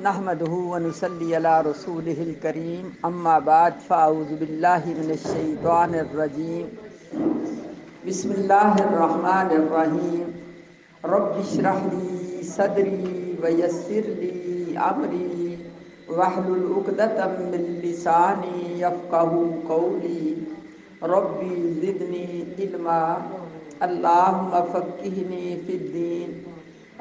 نحمده ونصلي على رسوله الكريم اما بعد فاعوذ بالله من الشيطان الرجيم بسم الله الرحمن الرحيم رب اشرح لي صدري ويسر لي امري واحلل عقدة من لساني يفقهوا قولي ربي زدني علما اللهم فقهني في الدين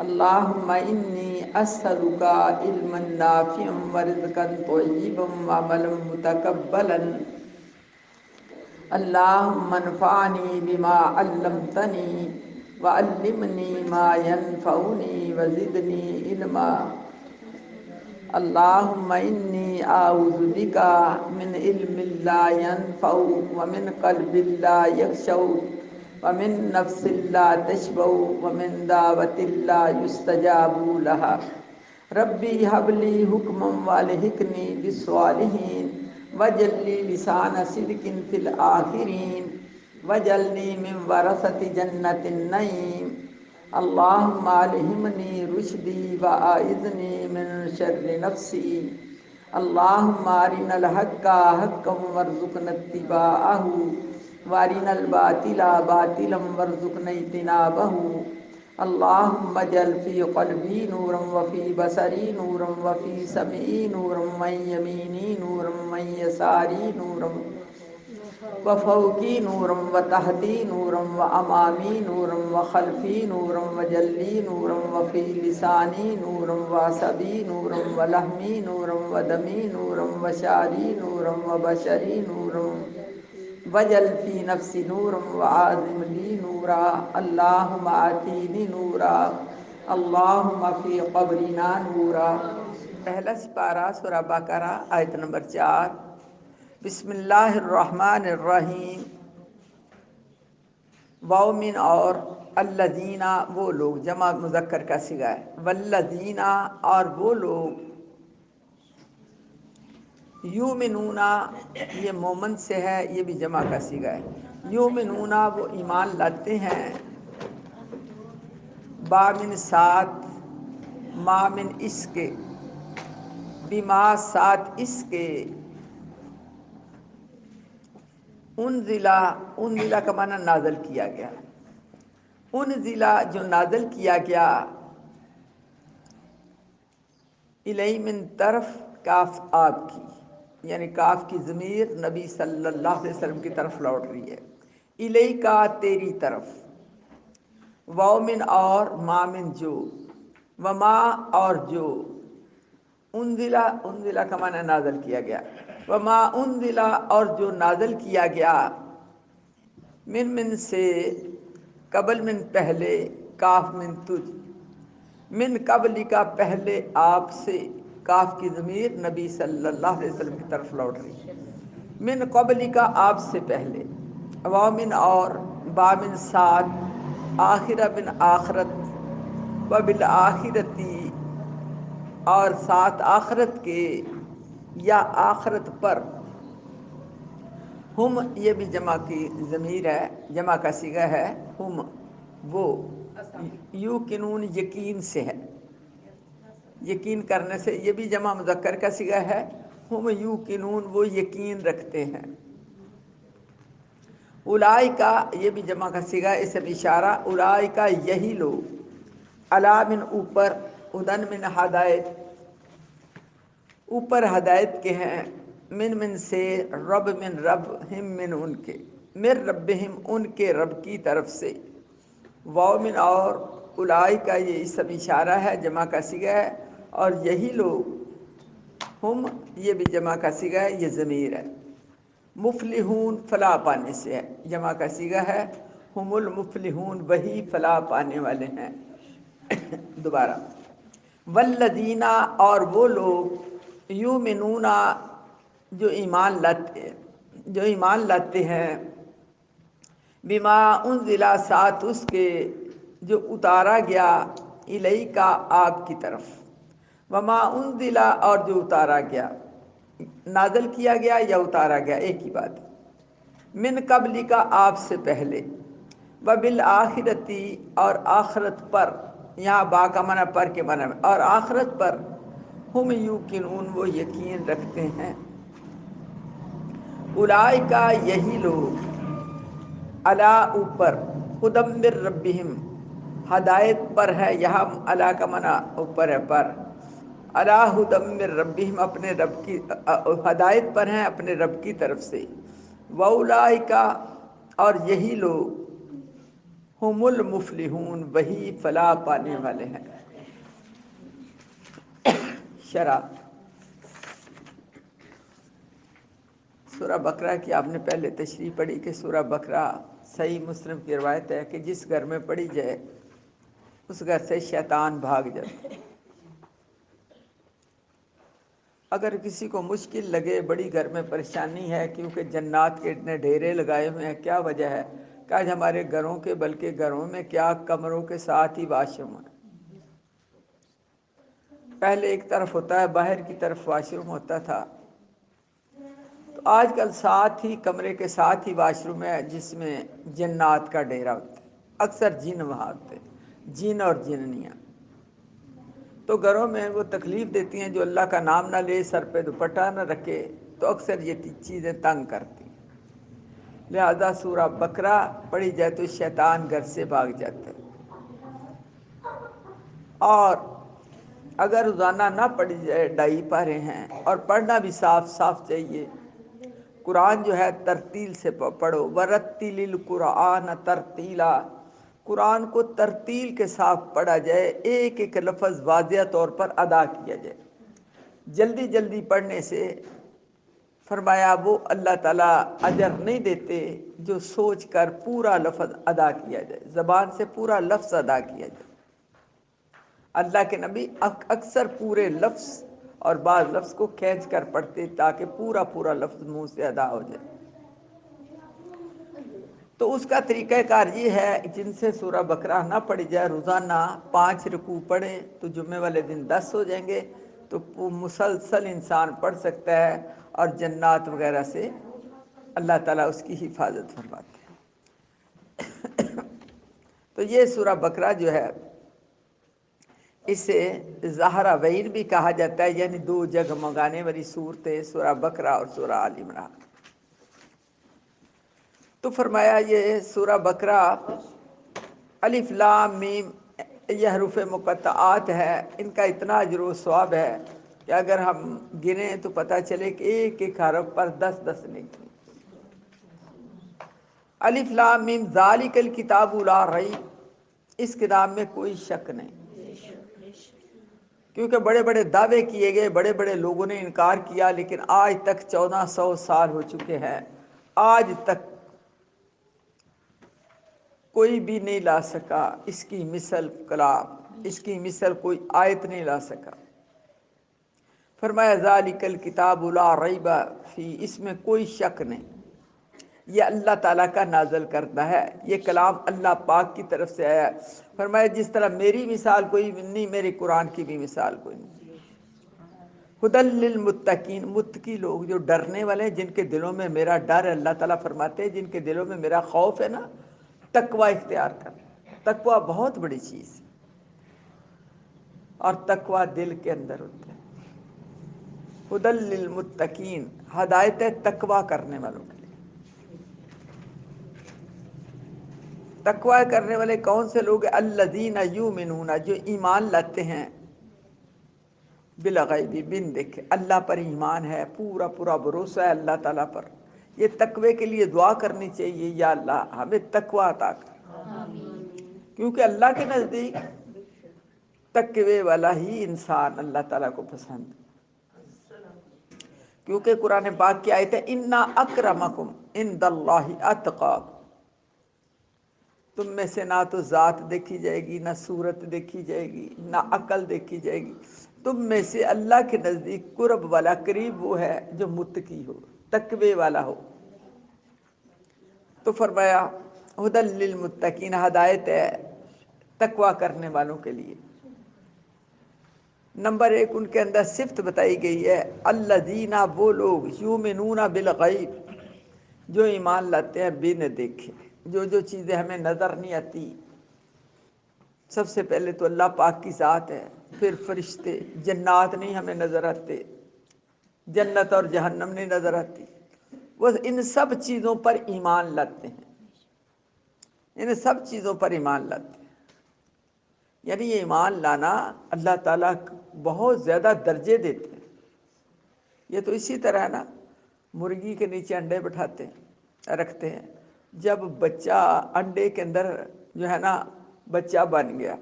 اللهم انی اسألک علما نافعا ورزقا طیبا وعملا متقبلا اللهم انفعنی بما علمتنی وعلمنی ما ينفعني وزدنی علما اللهم انی اعوذ بک من علم لا ينفع ومن قلب لا يخشع ومن نفس لا تشبع ومن دعوة لا يستجاب لها ربی هب لی حکما والحقنی بالصالحین واجعل لی لسان صدق فی الآخرین واجعلنی من ورثة جنة النعیم اللهم الہمنی رشدی واعذنی من شر نفسی اللهم ارنا الحق حقا وارزقنا اتباعه وارنا الباطل باطلا وارزقنا اجتنابه اللهم اجعل في قلبي نورا وفي بصري نورا وفي سمعي نورا ومن يميني نورا ومن يساري نورا وفوقي نورا وتحتي نورا وأمامي نورا وخلفي نورا وجلي نورا وفي لساني نورا وعصبي نورا ولحمي نورا ودمي نورا وشعري نورا وبشري نورا وجل فی نفسی نورا وعازم لی نورا اللہم آتینی نورا اللہم فی قبرنا نورا۔ پہلا سپارہ سورہ بقرہ آیت نمبر 4۔ بسم اللہ الرحمن الرحیم۔ واو من اور الذین وہ لوگ، جمع مذکر کا صیغہ ہے، والذین اور وہ لوگ، یومنون یہ مومن سے ہے، یہ بھی جمع کا صیغہ ہے، یومنون وہ ایمان لاتے ہیں، با من ساتھ، ما من اس کے، بما ساتھ اس کے، انزلہ کا معنی نازل کیا گیا، انزلہ جو نازل کیا گیا، الی من طرف کاف آپ کی، یعنی کاف کی ضمیر نبی صلی اللہ علیہ وسلم کی طرف لوٹ رہی ہے، الی کا تیری طرف، واو من اور ما من جو، وما اور جو، انزلہ کا معنی نازل کیا گیا، وما انزلہ اور جو نازل کیا گیا، من سے، قبل من پہلے، کاف من تجھ، من قبل کا پہلے آپ سے، کاف کی ضمیر نبی صلی اللہ علیہ وسلم کی طرف لوٹ رہی ہے، من قبل کا آپ سے پہلے، واو من اور با من ساتھ، آخرہ من آخرت، و بالآخرتی اور ساتھ آخرت کے یا آخرت پر، ہم یہ بھی جمع کی ضمیر ہے، جمع کا صیغہ ہے، ہم وہ، یوقنون یقین سے ہے، یقین کرنے سے، یہ بھی جمع مذکر کا صیغہ ہے، ہم یوقنون وہ یقین رکھتے ہیں، اولئک یہ بھی جمع کا صیغہ ہے، اسم اشارہ، اولئک یہی لوگ، علی من اوپر، ہدن من ہدایت اوپر ہدایت کے ہیں، من سے، رب من رب، ہم من ان کے، من ربہم ان کے رب کی طرف سے، واو من اور اولئک یہ اسم اشارہ ہے، جمع کا صیغہ ہے، اور یہی لوگ، ہم یہ بھی جمع کا صیغہ ہے، یہ ضمیر ہے، مفلحون فلاح پانے سے ہے، جمع کا صیغہ ہے، ہم المفلحون وہی فلاح پانے والے ہیں۔ دوبارہ، والذین اور وہ لوگ، یؤمنون جو ایمان لاتے ہیں، بما انزل ساتھ اس کے جو اتارا گیا، الیک آپ کی طرف، وما انزل اور جو اتارا گیا، نازل کیا گیا یا اتارا گیا ایک ہی بات، من قبل کا آپ سے پہلے، وبالآخرتی اور آخرت پر، یہاں با کا معنی پر کے معنی میں، اور آخرت پر، ہم یوقنون وہ یقین رکھتے ہیں، اولئک یہی لوگ، علی اوپر، ہدی من ربہم ہدایت پر ہے، یہاں علی کا معنی اوپر ہے پر، علی ہدی من ربہم اپنے رب کی ہدایت پر ہیں اپنے رب کی طرف سے، واولئک اور یہی لوگ، ہم المفلحون وہی فلاح پانے والے ہیں۔ شرح سورہ بقرہ کی آپ نے پہلے تشریح پڑھی کہ سورہ بقرہ صحیح مسلم کی روایت ہے کہ جس گھر میں پڑھی جائے اس گھر سے شیطان بھاگ جاتا ہے۔ اگر کسی کو مشکل لگے، بڑی گھر میں پریشانی ہے کیونکہ جنات کے اتنے ڈھیرے لگائے ہوئے ہیں، کیا وجہ ہے کہ آج ہمارے گھروں کے بلکہ گھروں میں کیا کمروں کے ساتھ ہی واش روم ہے۔ پہلے ایک طرف ہوتا ہے، باہر کی طرف واش روم ہوتا تھا، تو آج کل ساتھ ہی کمرے کے ساتھ ہی واش روم ہے جس میں جنات کا ڈیرا ہوتا ہے، اکثر جن وہاں ہوتے ہیں، جن اور جننیاں۔ تو گھروں میں وہ تکلیف دیتی ہیں جو اللہ کا نام نہ لے، سر پہ دوپٹہ نہ رکھے، تو اکثر یہ چیزیں تنگ کرتی ہیں، لہذا سورہ بقرہ پڑھی جائے تو شیطان گھر سے بھاگ جاتا ہے۔ اور اگر روزانہ نہ پڑھی جائے، ڈھائی پارے ہیں، اور پڑھنا بھی صاف صاف چاہیے۔ قرآن جو ہے ترتیل سے پڑھو، ورتل القرآن ترتیلا، قرآن کو ترتیل کے ساتھ پڑھا جائے، ایک ایک لفظ واضح طور پر ادا کیا جائے۔ جلدی جلدی پڑھنے سے فرمایا وہ اللہ تعالیٰ اجر نہیں دیتے جو سوچ کر پورا لفظ ادا کیا جائے، زبان سے پورا لفظ ادا کیا جائے۔ اللہ کے نبی اکثر پورے لفظ اور بعض لفظ کو کھینچ کر پڑھتے تاکہ پورا پورا لفظ منہ سے ادا ہو جائے۔ تو اس کا طریقہ کار یہ ہے، جن سے سورہ بقرہ نہ پڑھی جائے، روزانہ 5 رکوع پڑھیں تو جمعے والے دن 10 ہو جائیں گے، تو مسلسل انسان پڑھ سکتا ہے، اور جنات وغیرہ سے اللہ تعالیٰ اس کی حفاظت فرماتے ہیں۔ تو یہ سورہ بقرہ جو ہے اسے زہرہ وعید بھی کہا جاتا ہے، یعنی 2 جگمگانے والی صورتیں، سورہ بقرہ اور سورہ آل عمران۔ تو فرمایا یہ سورہ بقرہ الف لام میم، یہ حروف مقطعات ہے، ان کا اتنا اجر و ثواب ہے کہ اگر ہم گنیں تو پتہ چلے کہ ایک ایک حرف پر 10 نیکی۔ الف لام میم ذالک الکتاب لا ریب، اس کتاب میں کوئی شک نہیں، کیونکہ بڑے بڑے دعوے کیے گئے، بڑے بڑے لوگوں نے انکار کیا، لیکن آج تک 1400 سال ہو چکے ہیں، آج تک کوئی بھی نہیں لا سکا اس کی مثل کلام، اس کی مثل کوئی آیت نہیں لا سکا۔ فرمایا ذالک الکتاب لا ریب فیہ، اس میں کوئی شک نہیں، یہ اللہ تعالیٰ کا نازل کرتا ہے، یہ کلام اللہ پاک کی طرف سے آیا ہے۔ فرمایا جس طرح میری مثال کوئی نہیں، میرے قرآن کی بھی مثال کوئی نہیں۔ ھدی للمتقین، متقی لوگ جو ڈرنے والے ہیں، جن کے دلوں میں میرا ڈر ہے، اللہ تعالیٰ فرماتے ہیں جن کے دلوں میں میرا خوف ہے نا، تقوی اختیار کر۔ تقوی بہت بڑی چیز ہے، اور تقوی دل کے اندر ہوتا ہے۔ ھدی للمتقین، ہدایت ہے تقوی کرنے والوں کے لیے۔ تقوی کرنے والے کون سے لوگ ہیں؟ الذین یؤمنون، جو ایمان لاتے ہیں، بالغیب، بن دیکھے، اللہ پر ایمان ہے، پورا پورا بھروسہ ہے اللہ تعالیٰ پر۔ یہ تقوی کے لیے دعا کرنی چاہیے، یا اللہ ہمیں تقوی عطا کر، کیونکہ اللہ کے نزدیک تقوی والا ہی انسان اللہ تعالیٰ کو پسند ہے۔ کیونکہ قرآن پاک کی آیت ہے انا اکرمکم عند اللہ اتقاکم، تم میں سے نہ تو ذات دیکھی جائے گی، نہ صورت دیکھی جائے گی، نہ عقل دیکھی جائے گی، تم میں سے اللہ کے نزدیک قرب والا، قریب وہ ہے جو متقی ہو، تقوی والا ہو۔ تو فرمایا ھدی للمتقین، ہدایت ہے تقوی کرنے والوں کے لیے۔ نمبر 1 ان کے اندر صفت بتائی گئی ہے، الذین، وہ لوگ، یؤمنون بالغیب، جو ایمان لاتے ہیں بن دیکھے، جو چیزیں ہمیں نظر نہیں آتی، سب سے پہلے تو اللہ پاک کی ذات ہے، پھر فرشتے، جنات نہیں ہمیں نظر آتے، جنت اور جہنم نہیں نظر آتی، وہ ان سب چیزوں پر ایمان لاتے ہیں، ان سب چیزوں پر ایمان لاتے ہیں۔ یعنی یہ ایمان لانا اللہ تعالیٰ بہت زیادہ درجے دیتے ہیں۔ یہ تو اسی طرح ہے نا، مرغی کے نیچے انڈے بٹھاتے ہیں، رکھتے ہیں، جب بچہ انڈے کے اندر جو ہے نا بچہ بن گیا،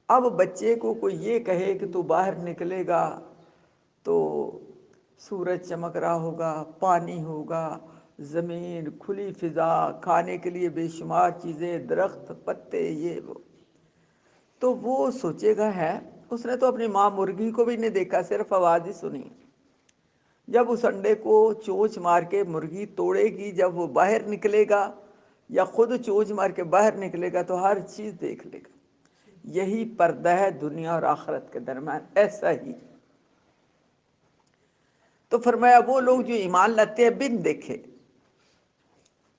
اب بچے کو کوئی یہ کہے کہ تو باہر نکلے گا تو سورج چمک رہا ہوگا، پانی ہوگا، زمین، کھلی فضا، کھانے کے لیے بے شمار چیزیں، درخت، پتے، یہ وہ، تو وہ سوچے گا ہے، اس نے تو اپنی ماں مرغی کو بھی نہیں دیکھا، صرف آواز ہی سنی۔ جب اس انڈے کو چونچ مار کے مرغی توڑے گی، جب وہ باہر نکلے گا یا خود چونچ مار کے باہر نکلے گا تو ہر چیز دیکھ لے گا۔ یہی پردہ ہے دنیا اور آخرت کے درمیان، ایسا ہی۔ تو فرمایا وہ لوگ جو ایمان لاتے ہیں بن دیکھے،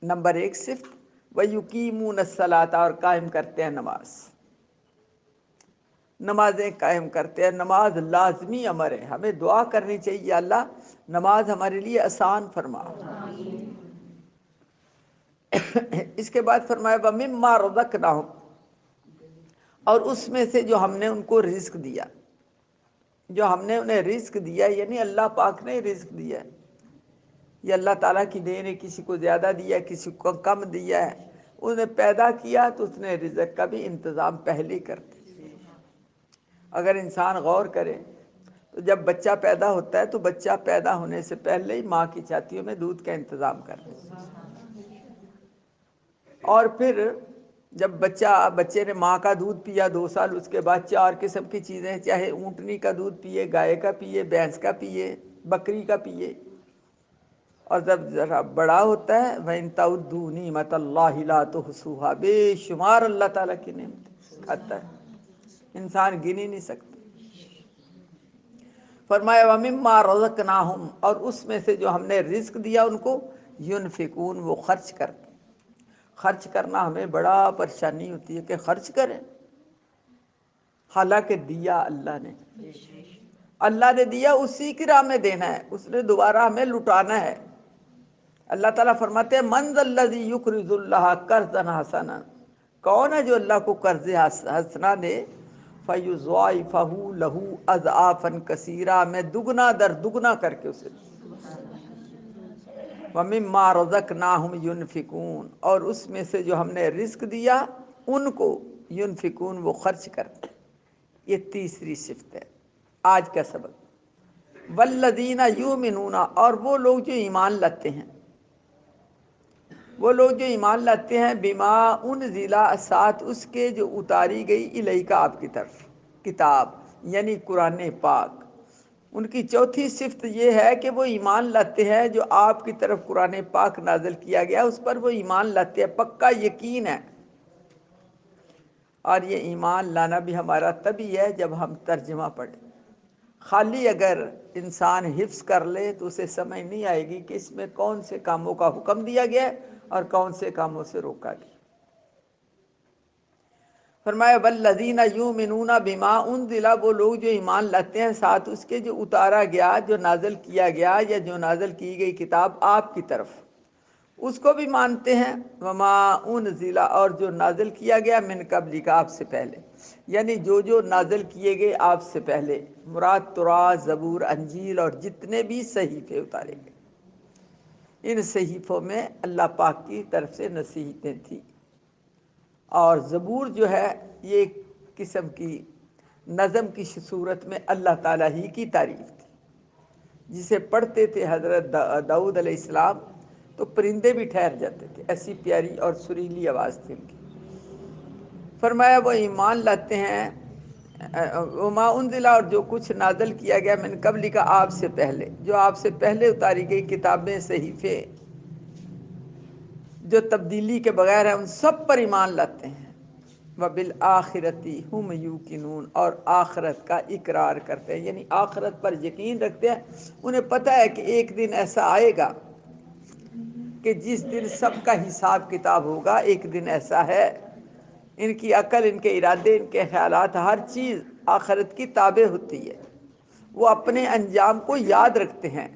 نمبر 1 صفت، وَيُقِيمُونَ الصَّلَاةَ، اور قائم کرتے ہیں نماز، نمازیں قائم کرتے ہیں۔ نماز لازمی امر ہے، ہمیں دعا کرنی چاہیے، یا اللہ نماز ہمارے لیے آسان فرما۔ اس کے بعد فرمایا وَمِمَّا رَزَقْنَاهُمْ، اور اس میں سے جو ہم نے ان کو رزق دیا، جو ہم نے انہیں رزق دیا، یعنی اللہ پاک نے رزق دیا ہے، یہ اللہ تعالیٰ کی دین ہے، کسی کو زیادہ دیا ہے، کسی کو کم دیا ہے، انہیں پیدا کیا تو اس نے رزق کا بھی انتظام پہلے کر دیا۔ اگر انسان غور کرے تو جب بچہ پیدا ہوتا ہے تو بچہ پیدا ہونے سے پہلے ہی ماں کی چھاتیوں میں دودھ کا انتظام کر دیا، اور پھر جب بچے نے ماں کا دودھ پیا 2 سال، اس کے بعد 4 قسم کی چیزیں، چاہے اونٹنی کا دودھ پیے، گائے کا پیے، بھینس کا پیے، بکری کا پیے، اور جب ذرا بڑا ہوتا ہے وَإِن تَعُدُّوا نِعْمَتَ اللَّهِ لَا تُحْصُوهَا، بے شمار اللہ تعالیٰ کی نعمت کھاتا ہے، انسان گن ہی نہیں سکتا۔ فرمایا وَمِمَّا رَزَقْنَاهُمْ، اور اس میں سے جو ہم نے رزق دیا ان کو، يُنْفِقُونَ، وہ خرچ کرتے۔ خرچ کرنا ہمیں بڑا پریشانی ہوتی ہے کہ خرچ کریں، حالانکہ دیا اللہ نے، اللہ نے دیا، اسی کی راہ میں دینا ہے، اس نے دوبارہ ہمیں لٹانا ہے۔ اللہ تعالیٰ فرماتے ہیں مَنْ ذَا الَّذِي يُقْرِضُ اللَّهَ قَرْضًا حَسَنًا، کون ہے جو اللہ کو قرض حسنہ دے، فَيُضَاعِفَهُ لَهُ أَضْعَافًا كَثِيرًا، میں دگنا در دگنا کر کے اسے۔ وَمِمَّا رَزَقْنَاهُمْ يُنْفِقُونَ، اور اس میں سے جو ہم نے رزق دیا ان کو، ينفقون، وہ خرچ کرتے۔ یہ تیسری صفت ہے آج کا سبق۔ وَالَّذِينَ يُؤْمِنُونَ، اور وہ لوگ جو ایمان لاتے ہیں، وہ لوگ جو ایمان لاتے ہیں بِمَا أُنزِلَ، ساتھ اس کے جو اتاری گئی الیک، آپ کی طرف، کتاب یعنی قرآن پاک۔ ان کی چوتھی صفت یہ ہے کہ وہ ایمان لاتے ہیں جو آپ کی طرف قرآن پاک نازل کیا گیا، اس پر وہ ایمان لاتے ہیں، پکا یقین ہے۔ اور یہ ایمان لانا بھی ہمارا تبھی ہے جب ہم ترجمہ پڑھیں۔ خالی اگر انسان حفظ کر لے تو اسے سمجھ نہیں آئے گی کہ اس میں کون سے کاموں کا حکم دیا گیا ہے اور کون سے کاموں سے روکا گیا۔ فرمایا وَالَّذِينَ يُؤْمِنُونَ بِمَا أُنزِلَ، وہ لوگ جو ایمان لاتے ہیں ساتھ اس کے جو اتارا گیا، جو نازل کیا گیا یا جو نازل کی گئی کتاب آپ کی طرف، اس کو بھی مانتے ہیں۔ وَمَا أُنزِلَ، اور جو نازل کیا گیا مِن قَبْلِکَ، آپ سے پہلے، یعنی جو نازل کیے گئے آپ سے پہلے، مراد تورات، زبور، انجیل اور جتنے بھی صحیفے اتارے گئے، ان صحیفوں میں اللہ پاک کی طرف سے نصیحتیں تھیں۔ اور زبور جو ہے یہ ایک قسم کی نظم کی صورت میں اللہ تعالیٰ ہی کی تعریف تھی، جسے پڑھتے تھے حضرت داؤد علیہ السلام تو پرندے بھی ٹھہر جاتے تھے، ایسی پیاری اور سریلی آواز تھی ان کی۔ فرمایا وہ ایمان لاتے ہیں وما انزل، اور جو کچھ نازل کیا گیا من قبل کا، آپ سے پہلے، جو آپ سے پہلے اتاری گئی کتابیں، صحیفے، جو تبدیلی کے بغیر ہیں، ان سب پر ایمان لاتے ہیں۔ وَبِالْآخِرَةِ هُمْ يُوقِنُونَ، اور آخرت کا اقرار کرتے ہیں، یعنی آخرت پر یقین رکھتے ہیں۔ انہیں پتہ ہے کہ ایک دن ایسا آئے گا کہ جس دن سب کا حساب کتاب ہوگا، ایک دن ایسا ہے ان کی عقل، ان کے ارادے، ان کے خیالات، ہر چیز آخرت کی تابع ہوتی ہے. وہ اپنے انجام کو یاد رکھتے ہیں،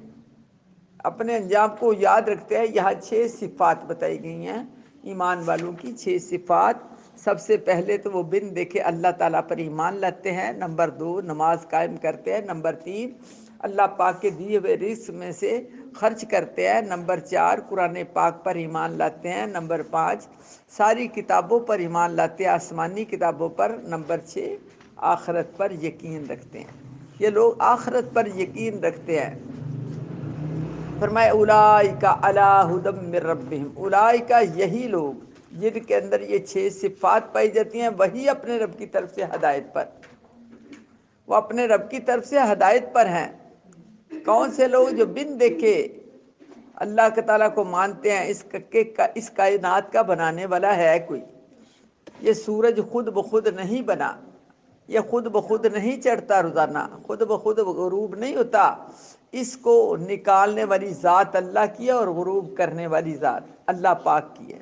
اپنے انجام کو یاد رکھتے ہیں. یہاں 6 صفات بتائی گئی ہیں ایمان والوں کی، 6 صفات. سب سے پہلے تو وہ بن دیکھے اللہ تعالیٰ پر ایمان لاتے ہیں. نمبر 2 نماز قائم کرتے ہیں. نمبر 3 اللہ پاک کے دیے ہوئے رزق میں سے خرچ کرتے ہیں. نمبر 4 قرآن پاک پر ایمان لاتے ہیں. نمبر 5 ساری کتابوں پر ایمان لاتے ہیں، آسمانی کتابوں پر. نمبر 6 آخرت پر یقین رکھتے ہیں. یہ لوگ آخرت پر یقین رکھتے ہیں. فرمایا اولئک علی ھدی من ربہم، اولئک یہی لوگ جن کے اندر یہ 6 صفات پائی جاتی ہیں، وہی اپنے رب کی طرف سے ہدایت پر، وہ اپنے رب کی طرف سے ہدایت پر ہیں. کون سے لوگ؟ جو بن دیکھے اللہ کے تعالیٰ کو مانتے ہیں. اس کائنات کا بنانے والا ہے کوئی. یہ سورج خود بخود نہیں بنا، یہ خود بخود نہیں چڑھتا روزانہ، خود بخود غروب نہیں ہوتا. اس کو نکالنے والی ذات اللہ کی ہے اور غروب کرنے والی ذات اللہ پاک کی ہے.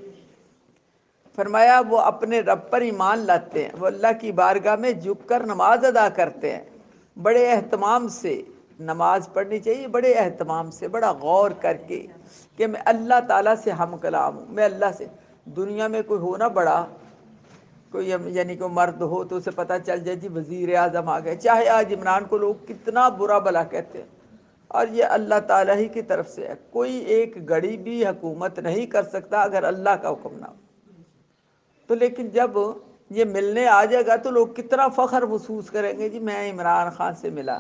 فرمایا وہ اپنے رب پر ایمان لاتے ہیں، وہ اللہ کی بارگاہ میں جھک کر نماز ادا کرتے ہیں. بڑے اہتمام سے نماز پڑھنی چاہیے، بڑے اہتمام سے، بڑا غور کر کے کہ میں اللہ تعالیٰ سے ہم کلام ہوں. میں اللہ سے، دنیا میں کوئی ہو نا بڑا، کوئی یعنی کہ مرد ہو تو اسے پتہ چل جائے جی وزیر اعظم آ گئے، چاہے آج عمران کو لوگ کتنا برا بلا کہتے ہیں، اور یہ اللہ تعالیٰ ہی کی طرف سے ہے. کوئی ایک گھڑی بھی حکومت نہیں کر سکتا اگر اللہ کا حکم نہ ہو. تو لیکن جب یہ ملنے آ جائے گا تو لوگ کتنا فخر محسوس کریں گے، جی میں عمران خان سے ملا.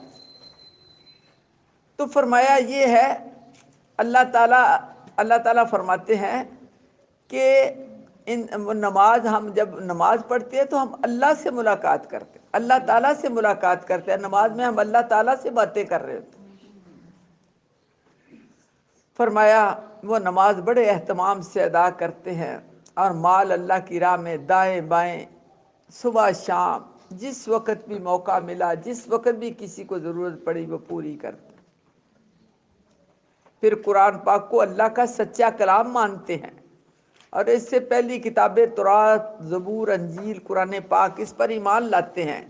تو فرمایا یہ ہے اللہ تعالیٰ فرماتے ہیں کہ نماز، ہم جب نماز پڑھتے ہیں تو ہم اللہ سے ملاقات کرتے ہیں، اللہ تعالیٰ سے ملاقات کرتے ہیں. نماز میں ہم اللہ تعالیٰ سے باتیں کر رہے ہوتے ہیں. فرمایا وہ نماز بڑے اہتمام سے ادا کرتے ہیں، اور مال اللہ کی راہ میں دائیں بائیں صبح شام جس وقت بھی موقع ملا، جس وقت بھی کسی کو ضرورت پڑی وہ پوری کرتے. پھر قرآن پاک کو اللہ کا سچا کلام مانتے ہیں، اور اس سے پہلی کتابیں تورات، زبور، انجیل، قرآن پاک، اس پر ایمان لاتے ہیں.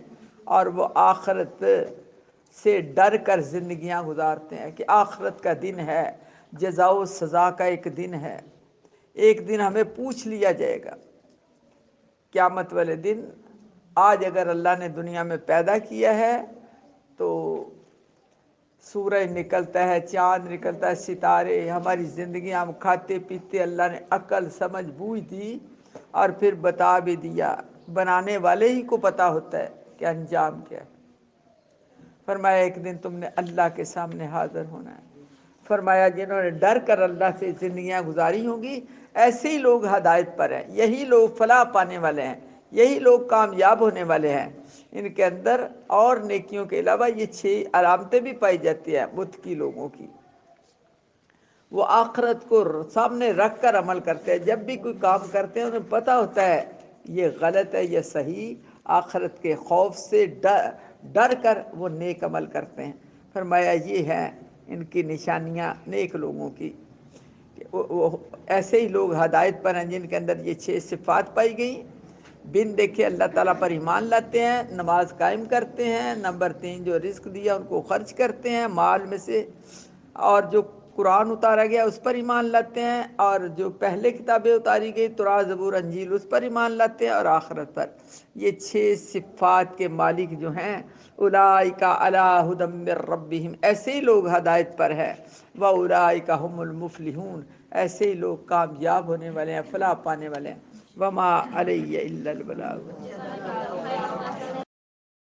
اور وہ آخرت سے ڈر کر زندگیاں گزارتے ہیں کہ آخرت کا دن ہے، جزا و سزا کا ایک دن ہے. ایک دن ہمیں پوچھ لیا جائے گا، قیامت والے دن. آج اگر اللہ نے دنیا میں پیدا کیا ہے تو سورج نکلتا ہے، چاند نکلتا ہے، ستارے، ہماری زندگیاں ہم کھاتے پیتے، اللہ نے عقل سمجھ بوجھ دی اور پھر بتا بھی دیا. بنانے والے ہی کو پتا ہوتا ہے کہ انجام کیا ہے. فرمایا ایک دن تم نے اللہ کے سامنے حاضر ہونا ہے. فرمایا جنہوں نے ڈر کر اللہ سے زندگیاں گزاری ہوں گی، ایسے ہی لوگ ہدایت پر ہیں، یہی لوگ فلاح پانے والے ہیں، یہی لوگ کامیاب ہونے والے ہیں. ان کے اندر اور نیکیوں کے علاوہ یہ 6 علامتیں بھی پائی جاتی ہیں متقی لوگوں کی. وہ آخرت کو سامنے رکھ کر عمل کرتے ہیں. جب بھی کوئی کام کرتے ہیں انہیں پتہ ہوتا ہے یہ غلط ہے، یہ صحیح. آخرت کے خوف سے ڈر کر وہ نیک عمل کرتے ہیں. فرمایا یہ ہے ان کی نشانیاں نیک لوگوں کی. وہ ایسے ہی لوگ ہدایت پر ہیں جن کے اندر یہ 6 صفات پائی گئیں. بن دیکھے اللہ تعالیٰ پر ایمان لاتے ہیں، نماز قائم کرتے ہیں. نمبر 3 جو رزق دیا ان کو خرچ کرتے ہیں مال میں سے، اور جو قرآن اتارا گیا اس پر ایمان لاتے ہیں، اور جو پہلے کتابیں اتاری گئی تورات، زبور، انجیل، اس پر ایمان لاتے ہیں، اور آخرت پر. یہ 6 صفات کے مالک جو ہیں اولئک علی ھدی من ربہم، ایسے ہی لوگ ہدایت پر ہیں. واولئک ھم المفلحون، ایسے ہی لوگ کامیاب ہونے والے ہیں، فلاح پانے والے ہیں. وما علی الا البلاغ.